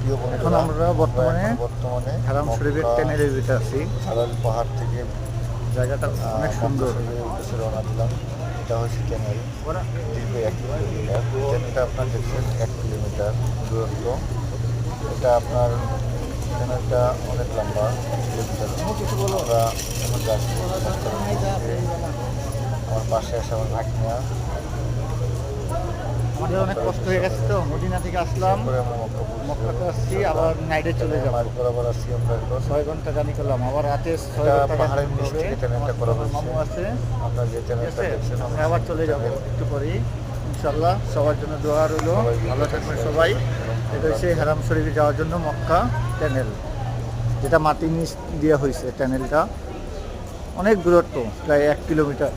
প্রিয় এখন বন্ধুরা, আমরা বর্তমানে হারাম শরীফের মক্কা ট্যানেলের ভিতরে আছি। আলাল পাহাড় থেকে জায়গাটা অনেক সুন্দর। মক্কা শরীফের উদ্দেশ্যে রওনা দিলাম। এটা হচ্ছে ট্যানেল, দীর্ঘ 1 কিলোমিটার। ট্যানেলটা আপনার দেখছেন 1 কিলোমিটার দূরত্ব। এটা আপনার ট্যানেলটা অনেক লম্বা, 1 কিলোমিটার। আমরা এখন যাচ্ছি আমার পাশে আসে আমার ভাগনা। আমাদের অনেক কষ্ট হয়ে গেছে, তো মদিনা থেকে আসলাম, আমরা মক্কাতে আসছি, আবার নাইটে চলে যাবো। বরাবর আসছি আমরা এখন। 6 ঘন্টা জার্নি করলাম, আবার রাতে 6 এটা ঘন্টা পাহাড়ের জার্নি নিচ করতে হবে। থেকে ট্যানেলটা করা আমার হয়েছে। মামু আছে, আমরা যে ঠিক ট্যানেলটা আছে? দেখছেন আমি আবার চলে যাবো একটু পরেই ইনশাল্লাহ। সবার জন্য দোয়া রইল, ভালো থাকবেন সবাই। এটা হচ্ছে হারাম শরীফে যাওয়ার জন্য মক্কা ট্যানেল, যেটা মাটির নিচ দেওয়া হয়েছে। ট্যানেলটা অনেক দূরত্ব, প্রায় 1 কিলোমিটার।